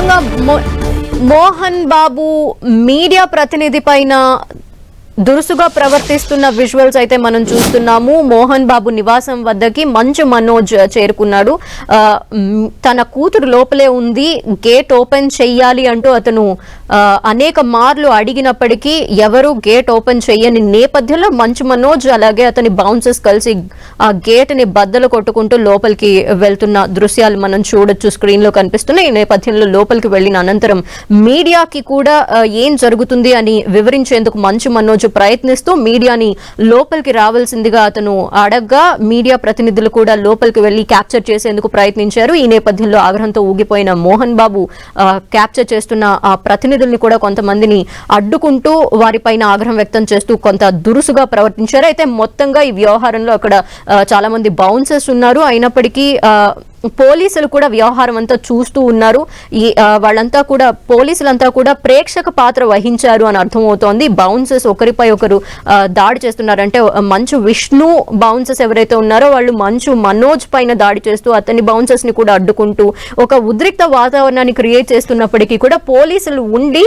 ముఖ్యంగా మోహన్ బాబు మీడియా ప్రతినిధి పైన దురుసుగా ప్రవర్తిస్తున్న విజువల్స్ అయితే మనం చూస్తున్నాము. మోహన్ బాబు నివాసం వద్దకి మంచు మనోజ్ చేరుకున్నాడు. తన కూతురు లోపలే ఉంది, గేట్ ఓపెన్ చెయ్యాలి అంటూ అతను అనేక మార్లు అడిగినప్పటికీ ఎవరు గేట్ ఓపెన్ చెయ్యని నేపథ్యంలో మంచు మనోజ్ అలాగే అతని బౌన్సర్స్ కలిసి ఆ గేట్ ని బద్దలు కొట్టుకుంటూ లోపలికి వెళ్తున్న దృశ్యాలు మనం చూడొచ్చు, స్క్రీన్ లో కనిపిస్తున్నాయి. ఈ నేపథ్యంలో లోపలికి వెళ్లిన అనంతరం మీడియాకి కూడా ఏం జరుగుతుంది అని వివరించేందుకు మంచు మనోజ్ ప్రయత్నిస్తూ మీడియాని లోపలికి రావాల్సిందిగా అతను అడగ్గా మీడియా ప్రతినిధులు కూడా లోపలికి వెళ్లి క్యాప్చర్ చేసేందుకు ప్రయత్నించారు. ఈ నేపథ్యంలో ఆగ్రహంతో ఊగిపోయిన మోహన్ బాబు క్యాప్చర్ చేస్తున్న ఆ ప్రతినిధుల్ని కూడా కొంతమందిని అడ్డుకుంటూ వారిపైన ఆగ్రహం వ్యక్తం చేస్తూ కొంత దురుసుగా ప్రవర్తించారు. అయితే మొత్తంగా ఈ వ్యవహారంలో అక్కడ చాలా మంది బౌన్సర్స్ ఉన్నారు. అయినప్పటికీ పోలీసులు కూడా వ్యవహారం అంతా చూస్తూ ఉన్నారు. వాళ్ళంతా కూడా పోలీసులంతా కూడా ప్రేక్షక పాత్ర వహించారు అని అర్థమవుతోంది. బౌన్సర్స్ ఒకరిపై ఒకరు దాడి చేస్తున్నారంటే మంచు విష్ణు బౌన్సర్స్ ఎవరైతే ఉన్నారో వాళ్ళు మంచు మనోజ్ పైన దాడి చేస్తూ అతని బౌన్సర్స్ ని కూడా అడ్డుకుంటూ ఒక ఉద్రిక్త వాతావరణాన్ని క్రియేట్ చేస్తున్నప్పటికీ కూడా పోలీసులు ఉండి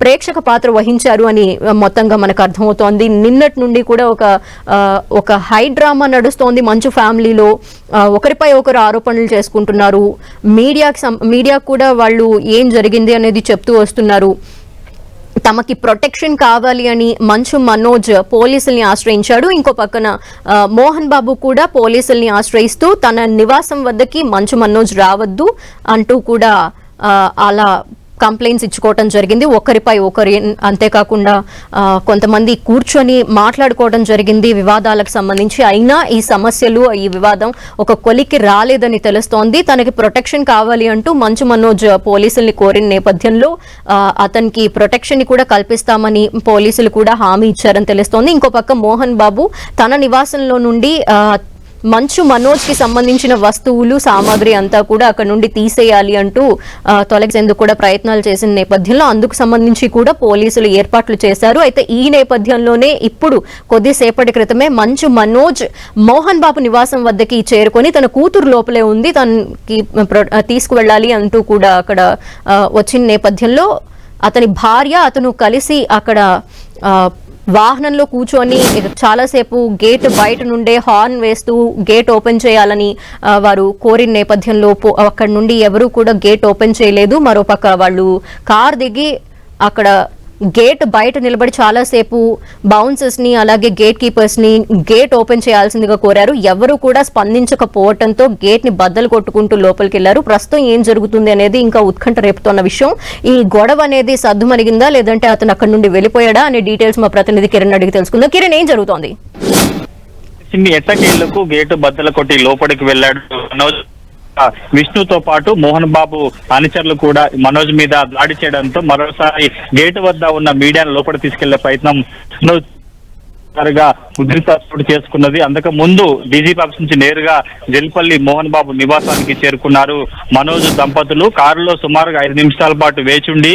ప్రేక్షక పాత్ర వహించారు అని మొత్తంగా మనకు అర్థమవుతోంది. నిన్నటి నుండి కూడా ఒక హై డ్రామా నడుస్తోంది మంచు ఫ్యామిలీలో. ఒకరిపై ఒకరు ఆరోపణలు చేసుకుంటున్నారు. మీడియా కూడా వాళ్ళు ఏం జరిగింది అనేది చెప్తూ వస్తున్నారు. తమకి ప్రొటెక్షన్ కావాలి అని మంచు మనోజ్ పోలీసుల్ని ఆశ్రయించాడు. ఇంకో పక్కన మోహన్ బాబు కూడా పోలీసుల్ని ఆశ్రయిస్తూ తన నివాసం వద్దకి మంచు మనోజ్ రావద్దు అంటూ కూడా అలా కంప్లైంట్స్ ఇచ్చుకోవటం జరిగింది ఒకరిపై ఒకరి. అంతేకాకుండా కొంతమంది కూర్చొని మాట్లాడుకోవడం జరిగింది వివాదాలకు సంబంధించి. అయినా ఈ సమస్యలు ఈ వివాదం ఒక కొలిక్కి రాలేదని తెలుస్తోంది. తనకి ప్రొటెక్షన్ కావాలి అంటూ మంచు మనోజ్ పోలీసుల్ని కోరిన నేపథ్యంలో అతనికి ప్రొటెక్షన్ ని కూడా కల్పిస్తామని పోలీసులు కూడా హామీ ఇచ్చారని తెలుస్తోంది. ఇంకో పక్క మోహన్ బాబు తన నివాసంలో నుండి మంచు మనోజ్ కి సంబంధించిన వస్తువులు సామాగ్రి అంతా కూడా అక్కడ నుండి తీసేయాలి అంటూ తొలగించేందుకు కూడా ప్రయత్నాలు చేసిన నేపథ్యంలో అందుకు సంబంధించి కూడా పోలీసులు ఏర్పాట్లు చేశారు. అయితే ఈ నేపథ్యంలోనే ఇప్పుడు కొద్దిసేపటి క్రితమే మంచు మనోజ్ మోహన్ బాబు నివాసం వద్దకి చేరుకొని తన కూతురు లోపలే ఉంది, తనకి తీసుకువెళ్ళాలి అంటూ కూడా అక్కడ వచ్చిన నేపథ్యంలో అతని భార్య అతను కలిసి అక్కడ వాహనంలో కూర్చొని చాలాసేపు గేట్ బయట నుండే హార్న్ వేస్తూ గేట్ ఓపెన్ చేయాలని వారు కోరిన నేపథ్యంలో అక్కడ నుండి ఎవరూ కూడా గేట్ ఓపెన్ చేయలేదు. మరోపక్క వాళ్ళు కార్ దిగి అక్కడ గేట్ బయట నిలబడి చాలాసేపు బౌన్సర్స్ ని అలాగే గేట్ కీపర్స్ ని గేట్ ఓపెన్ చేయాల్సిందిగా కోరారు. ఎవరు కూడా స్పందించకపోవడంతో గేట్ ని బద్దలు కొట్టుకుంటూ లోపలికి వెళ్లారు. ప్రస్తుతం ఏం జరుగుతుంది అనేది ఇంకా ఉత్కంఠ రేపుతున్న విషయం. ఈ గొడవ అనేది సద్దుమణిగిందా లేదంటే అతను అక్కడి నుండి వెళ్ళిపోయాడా అనే డీటెయిల్స్ మా ప్రతినిధి కిరణ్ అడిగి తెలుసుకుందాం. కిరణ్, ఏం జరుగుతోంది? ఎట్టకేళ్లకు గేటు బద్దలు కొట్టి లోపలికి వెళ్ళాడు మనోజ్. విష్ణుతో పాటు మోహన్ బాబు అనుచరులు కూడా మనోజ్ మీద దాడి చేయడంతో మరోసారి గేటు వద్ద ఉన్న మీడియాను లోపలికి తీసుకెళ్లే ప్రయత్నం ఉద్రిక్త చోటు చేసుకున్నది. అంతకు ముందు డీజీపీ ఆఫీస్ నుంచి నేరుగా జల్పల్లి మోహన్ బాబు నివాసానికి చేరుకున్నారు మనోజ్ దంపతులు. కారులో సుమారుగా 5 నిమిషాల పాటు వేచుండి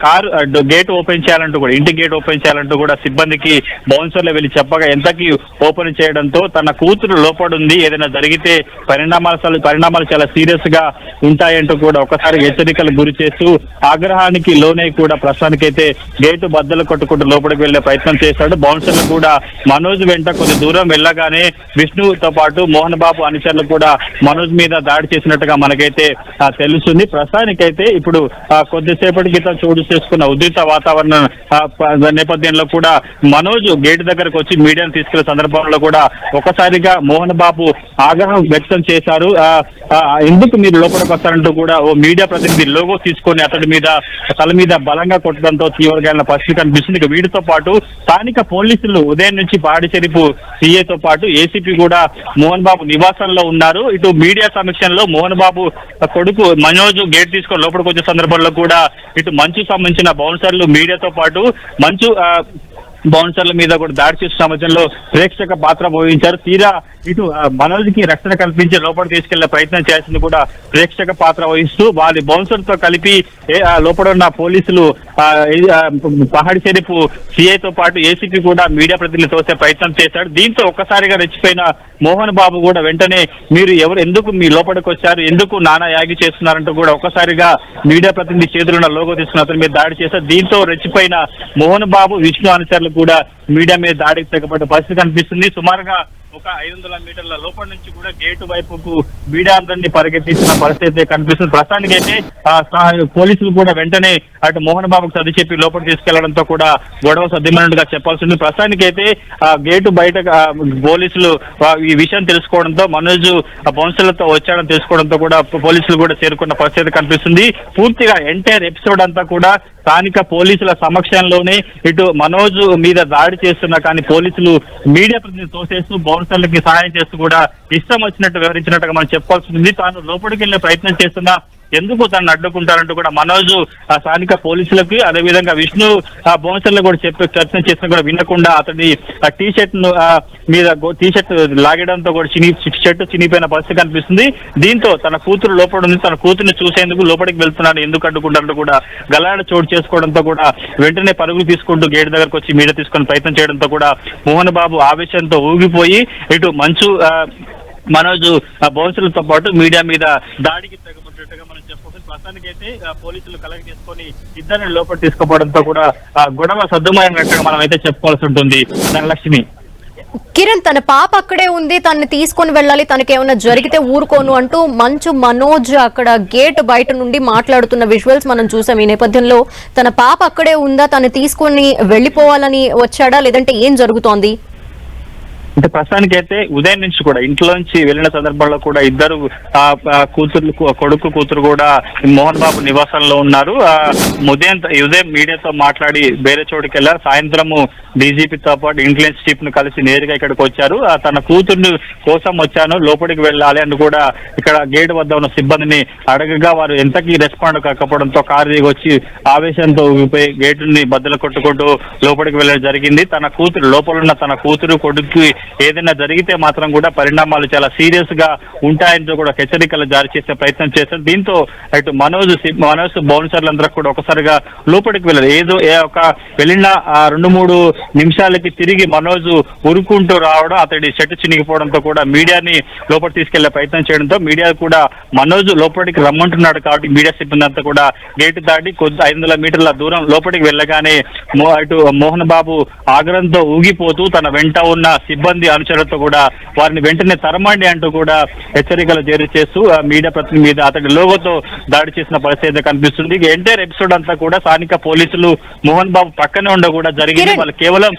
కారు గేట్ ఓపెన్ చేయాలంటూ కూడా ఇంటి గేట్ ఓపెన్ చేయాలంటూ కూడా సిబ్బందికి బౌన్సర్లు వెళ్లి చెప్పగా ఎంతకీ ఓపెన్ చేయడంతో తన కూతురు లోపడుంది, ఏదైనా జరిగితే పరిణామాలు చాలా సీరియస్ గా ఉంటాయంటూ కూడా ఒకసారి హెచ్చరికలు గురి చేస్తూ ఆగ్రహానికి లోనై కూడా ప్రస్తుతానికైతే గేటు బద్దలు కొట్టుకుంటూ లోపలికి వెళ్లే ప్రయత్నం చేశాడు. బౌన్సర్లు కూడా మనోజ్ వెంట కొద్ది దూరం వెళ్ళగానే విష్ణుతో పాటు మోహన్ బాబు అనుచరులు కూడా మనోజ్ మీద దాడి చేసినట్టుగా మనకైతే తెలుస్తుంది. ప్రస్తుతానికైతే ఇప్పుడు కొద్దిసేపటి క్రితం చోటు చేసుకున్న ఉద్రిక్త వాతావరణం నేపథ్యంలో కూడా మనోజ్ గేట్ దగ్గరకు వచ్చి మీడియాను తీసుకెళ్లే సందర్భంలో కూడా ఒకసారిగా మోహన్ బాబు ఆగ్రహం వ్యక్తం చేశారు. ఎందుకు మీరు లోపలికి వస్తారంటూ కూడా ఓ మీడియా ప్రతినిధి లోగో తీసుకొని అతడి మీద తల మీద బలంగా కొట్టడంతో తీవ్రమైన పరిస్థితి కనిపిస్తుంది. వీటితో పాటు స్థానిక పోలీసులు ఉదయం నుంచి పాడిచెరుపు సీఏతో పాటు ఏసీపీ కూడా మోహన్ బాబు నివాసంలో ఉన్నారు. ఇటు మీడియా సమీక్షంలో మోహన్ బాబు కొడుకు మనోజ్ గేట్ తీసుకొని లోపలికి వచ్చే సందర్భంలో కూడా ఇటు మంచు సంబంధించిన బౌన్సర్లు మీడియాతో పాటు మంచు బౌన్సర్ల మీద కూడా దాడి చేసిన సమయంలో ప్రేక్షక పాత్ర వహించారు. తీరా ఇటు మనోజ్కి రక్షణ కల్పించి లోపల తీసుకెళ్లే ప్రయత్నం చేసింది కూడా ప్రేక్షక పాత్ర వహిస్తూ వారి బౌన్సర్ తో కలిపి లోపల ఉన్న పోలీసులు పహాడి షరీఫ్ సిఐతో పాటు ఏసీపీ కూడా మీడియా ప్రతినిధులు తోసే ప్రయత్నం చేశాడు. దీంతో ఒక్కసారిగా రెచ్చిపోయిన మోహన్ బాబు కూడా వెంటనే మీరు ఎందుకు మీ లోపలికి వచ్చారు, ఎందుకు నానా యాగి చేస్తున్నారంటూ కూడా ఒక్కసారిగా మీడియా ప్రతినిధి చేతులున్న లోగో తీసుకున్న అతని మీద దాడి చేశారు. దీంతో రెచ్చిపోయిన మోహన్ బాబు విష్ణు అనుచరులు కూడా మీడియా మీద దాడికి తెగబడ్డ పరిస్థితి కనిపిస్తుంది. సుమారుగా ఒక 500 మీటర్ల లోపల నుంచి కూడా గేటు వైపుకు మీడియా అందరినీ పరిగెత్తించిన పరిస్థితి కనిపిస్తుంది. ప్రస్తుతానికైతే పోలీసులు కూడా వెంటనే అటు మోహన్ బాబుకు సర్ది చెప్పి లోపల తీసుకెళ్లడంతో కూడా గొడవ సద్దిమైనట్టుగా చెప్పాల్సి ఉంది. ప్రస్తుతానికైతే గేటు బయట పోలీసులు ఈ విషయం తెలుసుకోవడంతో మనోజ్ బౌన్సర్లతో వచ్చాడని తెలుసుకోవడంతో కూడా పోలీసులు కూడా చేరుకున్న పరిస్థితి కనిపిస్తుంది. పూర్తిగా ఎంటైర్ ఎపిసోడ్ అంతా కూడా స్థానిక పోలీసుల సమక్షంలోనే ఇటు మనోజ్ మీద దాడి చేస్తున్నా కానీ పోలీసులు మీడియా ప్రతినిధి తోసేస్తూ బౌన్సర్లకి సహాయం చేస్తూ కూడా ఇష్టం వచ్చినట్టు వివరించినట్టుగా మనం చెప్పుకోవాల్సి ఉంది. తాను లోపలికి వెళ్లే ప్రయత్నం చేస్తున్నా ఎందుకు తనను అడ్డుకుంటారంటూ కూడా మనోజ్ స్థానిక పోలీసులకు అదేవిధంగా విష్ణు బౌన్సర్లు కూడా ప్రయత్నం చేసినా కూడా వినకుండా అతని టీ షర్ట్ మీద టీ షర్ట్ లాగడంతో కూడా షర్ట్ చినిగిపోయిన పరిస్థితి కనిపిస్తుంది. దీంతో తన కూతురు లోపల ఉంది, తన కూతురుని చూసేందుకు లోపలికి వెళ్తున్నాడు, ఎందుకు అడ్డుకుంటారంటూ కూడా గలాడ చోటు చేసుకోవడంతో కూడా వెంటనే పరుగులు తీసుకుంటూ గేట్ దగ్గరకు వచ్చి మీడియా తీసుకుని ప్రయత్నం చేయడంతో కూడా మోహన్ బాబు ఆవేశంతో ఊగిపోయి ఇటు మనోజ్ బౌన్సర్లతో పాటు మీడియా మీద దాడికి తెగబడ్డట్టుగా మనం చెప్పుకోవచ్చు. ప్రస్తుతానికైతే పోలీసులు కలెక్ట్ చేసుకొని ఇద్దరిని లోపల తీసుకుపోవడంతో కూడా గొడవ సద్దుమయ్యినట్టుగా మనం అయితే చెప్పుకోవాల్సి ఉంటుంది. ధనలక్ష్మి, కిరణ్, తన పాప అక్కడే ఉంది, తనని తీసుకొని వెళ్ళాలి, తనకి ఏమైనా జరిగితే ఊరుకోను అంటూ మనోజ్ అక్కడ గేట్ బయట నుండి మాట్లాడుతున్న విజువల్స్ మనం చూసాం. ఈ నేపథ్యంలో తన పాప అక్కడే ఉందా, తను తీసుకొని వెళ్ళిపోవాలని వచ్చాడా, లేదంటే ఏం జరుగుతోంది? అంటే ప్రస్తుతానికైతే ఉదయం నుంచి కూడా ఇంట్లో నుంచి వెళ్ళిన సందర్భంలో కూడా ఇద్దరు కొడుకు కూతురు కూడా మోహన్ బాబు నివాసంలో ఉన్నారు. ఉదయం మీడియాతో మాట్లాడి వేరే చోటుకి వెళ్ళారు. సాయంత్రము డీజీపీతో పాటు ఇంటెలిజెన్స్ చీఫ్ ను కలిసి నేరుగా ఇక్కడికి వచ్చారు. తన కూతుర్ని కోసం వచ్చాను, లోపలికి వెళ్ళాలి అని కూడా ఇక్కడ గేట్ వద్ద ఉన్న సిబ్బందిని అడగగా వారు ఎంతకీ రెస్పాండ్ కాకపోవడంతో కారు దిగి వచ్చి ఆవేశంతో ఊగిపోయి గేటుని బద్దలు కొట్టుకుంటూ లోపలికి వెళ్ళడం జరిగింది. తన కూతురు లోపల ఉన్న తన కూతురు కొడుకు ఏదైనా జరిగితే మాత్రం కూడా పరిణామాలు చాలా సీరియస్ గా ఉంటాయంటూ కూడా హెచ్చరికలు జారీ చేసే ప్రయత్నం చేశారు. దీంతో అటు మనోజ్ బౌన్సర్లందరూ కూడా ఒకసారిగా లోపలికి వెళ్ళారు. ఒక వెళ్ళిన 2-3 నిమిషాలకి తిరిగి మనోజ్ ఉరుకుంటూ రావడం, అతడి షర్ట్ చినిగిపోవడంతో కూడా మీడియాని లోపల తీసుకెళ్లే ప్రయత్నం చేయడంతో మీడియా కూడా మనోజ్ లోపలికి రమ్మంటున్నాడు కాబట్టి మీడియా సిబ్బంది అంతా కూడా గేటు దాటి 500 మీటర్ల దూరం లోపలికి వెళ్ళగానే అటు మోహన్ బాబు ఆగ్రహంతో ఊగిపోతూ తన వెంట ఉన్న సిబ్బంది అనుచరులతో కూడా వారిని వెంటనే తరమండి అంటూ కూడా హెచ్చరికలు జారీ చేస్తూ మీడియా ప్రతినిధి మీద అతడి లోగోతో దాడి చేసిన పరిస్థితి కనిపిస్తుంది. ఎంటైర్ ఎపిసోడ్ అంతా కూడా స్థానిక పోలీసులు మోహన్ బాబు పక్కనే ఉండ కూడా జరిగింది. వాళ్ళు కేవలం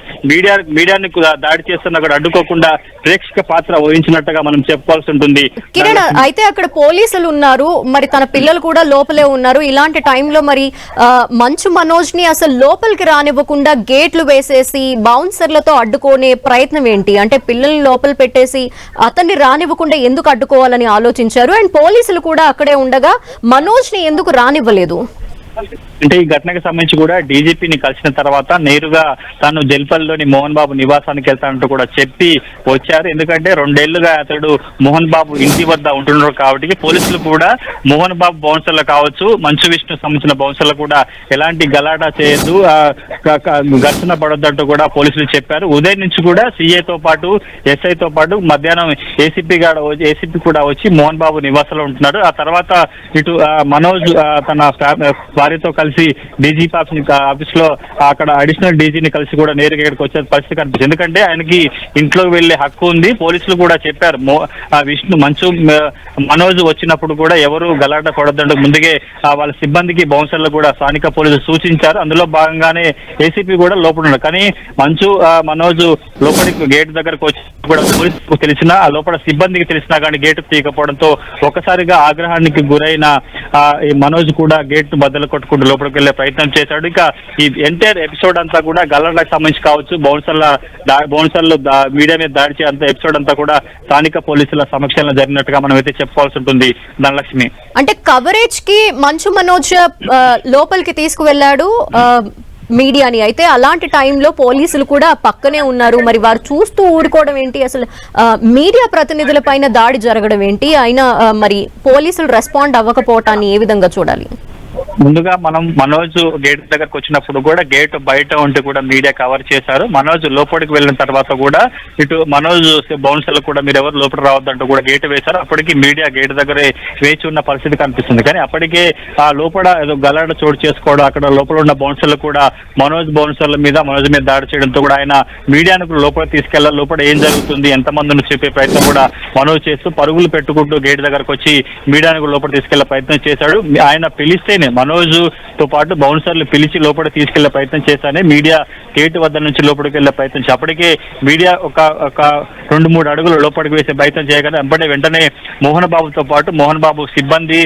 మీడియాని దాడి చేస్తున్నా కూడా అడ్డుకోకుండా ప్రేక్షక పాత్ర వహించినట్టుగా మనం చెప్పుకోవాల్సి ఉంటుంది. కిరణ్, అయితే అక్కడ పోలీసులు ఉన్నారు, మరి తన పిల్లలు కూడా లోపలే ఉన్నారు. ఇలాంటి టైంలో మరి మనోజ్ ని అసలు లోపలికి రానివ్వకుండా గేట్లు వేసేసి బౌన్సర్లతో అడ్డుకునే ప్రయత్నం ఏంటి? అంటే పిల్లల్ని లోపల పెట్టేసి అతన్ని రానివ్వకుండా ఎందుకు అడ్డుకోవాలని ఆలోచించారు? అండ్ పోలీసులు కూడా అక్కడే ఉండగా మనోజ్ ని ఎందుకు రానివ్వలేదు? అంటే ఈ ఘటనకు సంబంధించి కూడా డీజీపీని కలిసిన తర్వాత నేరుగా తాను జల్పల్లిలోని మోహన్ బాబు నివాసానికి వెళ్తానంటూ కూడా చెప్పి వచ్చారు. ఎందుకంటే 2 ఏళ్లుగా అతడు మోహన్ బాబు ఇంటి వద్ద ఉంటున్నారు కాబట్టి పోలీసులు కూడా మోహన్ బాబు బౌన్సర్లు కావచ్చు, మంచు విష్ణు సంబంధించిన బౌన్సర్లు కూడా ఎలాంటి గలాటా చేయొద్దు, ఘర్షణ పడొద్దంటూ కూడా పోలీసులు చెప్పారు. ఉదయం నుంచి కూడా సీఏతో పాటు ఎస్ఐతో పాటు మధ్యాహ్నం ఏసీపీ కూడా వచ్చి మోహన్ బాబు నివాసంలో ఉంటున్నారు. ఆ తర్వాత ఇటు మనోజ్ తన వారితో కలిసి డీజీపీ ఆఫీస్ లో అక్కడ అడిషనల్ డీజీని కలిసి కూడా నేరుగా ఇక్కడికి వచ్చే పరిస్థితి కనిపిస్తుంది. ఎందుకంటే ఆయనకి ఇంట్లోకి వెళ్లే హక్కు ఉంది. పోలీసులు కూడా చెప్పారు మనోజ్ వచ్చినప్పుడు కూడా ఎవరు గలాట పడొద్దంటూ ముందుగే వాళ్ళ సిబ్బందికి బౌన్సర్లు కూడా స్థానిక పోలీసులు సూచించారు. అందులో భాగంగానే ఏసీపీ కూడా లోపల ఉన్నారు. కానీ మనోజ్ లోపలికి గేట్ దగ్గరకు వచ్చి కూడా పోలీసులకు తెలిసినా లోపల సిబ్బందికి తెలిసినా కానీ గేటు తీయకపోవడంతో ఒకసారిగా ఆగ్రహానికి గురైన ఈ మనోజ్ కూడా గేట్ బద్దలు కొట్టుకుంటూ లోపలికి వెళ్లే ప్రయత్నం చేశాడు. ఇక ఈ ఎంటైర్ ఎపిసోడ్ అంతా కూడా గల్లర్లకు సంబంధించి కావచ్చు, బౌన్సర్లు మీడియా మీద దాడి చేసే ఎపిసోడ్ అంతా కూడా స్థానిక పోలీసుల సమక్షంలో జరిగినట్టుగా మనం అయితే చెప్పుకోవాల్సి ఉంటుంది. ధనలక్ష్మి, అంటే కవరేజ్ కి మనోజ్ లోపలికి తీసుకువెళ్ళాడు. మీడియాని. అయితే అలాంటి టైంలో పోలీసులు కూడా పక్కనే ఉన్నారు, మరి వారు చూస్తూ ఊరుకోవడం ఏంటి? అసలు మీడియా ప్రతినిధుల పైన దాడి జరగడం ఏంటి? అయినా మరి పోలీసులు రెస్పాండ్ అవ్వకపోవటాన్ని ఏ విధంగా చూడాలి? ముందుగా మనం మనోజ్ గేట్ దగ్గరకు వచ్చినప్పుడు కూడా గేట్ బయట ఉంటే కూడా మీడియా కవర్ చేశారు. మనోజ్ లోపలికి వెళ్ళిన తర్వాత కూడా ఇటు మనోజ్ బౌన్సర్లు కూడా మీరు ఎవరు లోపల రావద్దంటూ కూడా గేట్ వేశారు. అప్పటికి మీడియా గేట్ దగ్గరే వేచి ఉన్న పరిస్థితి కనిపిస్తుంది. కానీ అప్పటికే ఆ లోపల ఏదో గలాడ చోటు చేసుకోవడం, అక్కడ లోపల ఉన్న బౌన్సర్లు కూడా మనోజ్ మీద దాడి చేయడంతో కూడా ఆయన మీడియాను లోపల తీసుకెళ్లాలి, లోపల ఏం జరుగుతుంది, ఎంతమంది ఉందో చెప్పే ప్రయత్నం కూడా మనోజ్ చేస్తూ పరుగులు పెట్టుకుంటూ గేట్ దగ్గరకు వచ్చి మీడియాను లోపల తీసుకెళ్లే ప్రయత్నం చేశాడు. ఆయన పిలిస్తేనే మనోజ్ తో పాటు బౌన్సర్లు పిలిచి లోపల తీసుకెళ్లే ప్రయత్నం చేశానే మీడియా గేట్ వద్ద నుంచి లోపలికి వెళ్లే ప్రయత్నం చేసి అప్పటికే మీడియా ఒక 2-3 అడుగులు లోపలికి వేసే ప్రయత్నం చేయగానే వెంటనే మోహన్ బాబుతో పాటు మోహన్ బాబు సిబ్బంది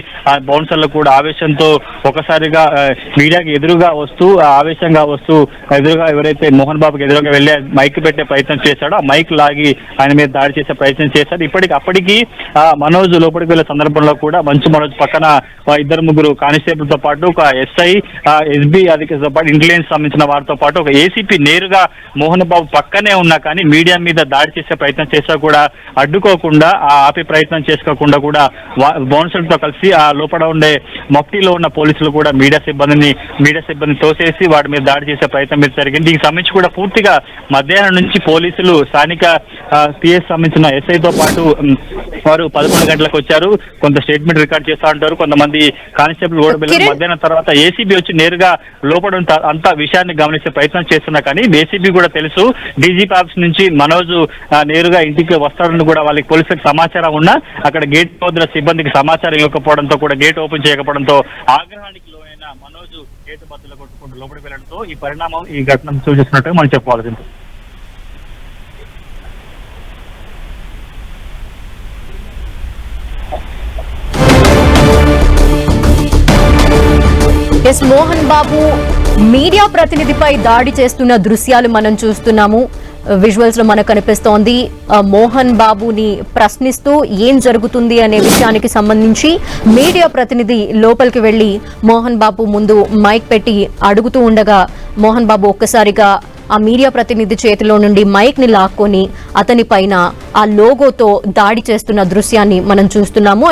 బౌన్సర్లు కూడా ఆవేశంతో ఒకసారిగా మీడియాకి ఎదురుగా వస్తూ ఆవేశంగా వస్తూ ఎదురుగా ఎవరైతే మోహన్ బాబుకి ఎదురుగా వెళ్ళి మైక్ పెట్టే ప్రయత్నం చేశాడో ఆ మైక్ లాగి ఆయన మీద దాడి చేసే ప్రయత్నం చేశారు. అప్పటికి మనోజ్ లోపలికి వెళ్లే సందర్భంలో కూడా మంచు మనోజ్ పక్కన 2-3 కానిస్టేబుల్ తో పాటు ఒక ఎస్ఐ, ఎస్బీ అధికారితో పాటు ఇంటెలిజెన్స్ సంబంధించిన వారితో పాటు ఒక ఏసీపీ నేరుగా మోహన్ బాబు పక్కనే ఉన్నా కానీ మీడియా మీద దాడి చేసే ప్రయత్నం చేసా కూడా అడ్డుకోకుండా ఆపే ప్రయత్నం చేసుకోకుండా కూడా బౌన్సర్లతో కలిసి ఆ లోపల ఉండే మఫ్టీలో ఉన్న పోలీసులు కూడా మీడియా సిబ్బంది తోసేసి వాడి మీద దాడి చేసే ప్రయత్నం మీద జరిగింది. దీనికి సంబంధించి కూడా పూర్తిగా మధ్యాహ్నం నుంచి పోలీసులు స్థానిక సిఎస్ సంబంధించిన ఎస్ఐతో పాటు వారు 11 గంటలకు వచ్చారు. కొంత స్టేట్మెంట్ రికార్డ్ చేస్తా ఉంటారు, కొంతమంది కానిస్టేబుల్ కూడా మధ్యాహ్నం తర్వాత ఏసీబీ వచ్చి నేరుగా లోపల అంత విషయాన్ని గమనించే ప్రయత్నం చేస్తున్నా కానీ ఏసీబీ కూడా తెలుసు డీజీపీ ఆఫీస్ నుంచి మనోజ్ నేరుగా ఇంటికి వస్తాడని కూడా వాళ్ళకి పోలీసులకు సమాచారం ఉన్నా అక్కడ గేట్ వద్ద సిబ్బందికి సమాచారం ఇవ్వకపోవడంతో కూడా గేట్ ఓపెన్ చేయకపోవడంతో ఆగ్రహానికి లోనైన మనోజ్ గేట్ బద్దలు కొట్టుకుంటూ లోపలికి వెళ్ళడంతో ఈ పరిణామం ఈ ఘటన సూచిస్తున్నట్టుగా మనం చెప్పుకోవాలి. మోహన్ బాబు మీడియా ప్రతినిధిపై దాడి చేస్తున్న దృశ్యాలు మనం చూస్తున్నాము. విజువల్స్ లో మనకు కనిపిస్తోంది. మోహన్ బాబుని ప్రశ్నిస్తూ ఏం జరుగుతుంది అనే విషయానికి సంబంధించి మీడియా ప్రతినిధి లోపలికి వెళ్లి మోహన్ బాబు ముందు మైక్ పెట్టి అడుగుతూ ఉండగా మోహన్ బాబు ఒక్కసారిగా ఆ మీడియా ప్రతినిధి చేతిలో నుండి మైక్ ని లాక్కొని అతని పైన ఆ లోగోతో దాడి చేస్తున్న దృశ్యాన్ని మనం చూస్తున్నాము.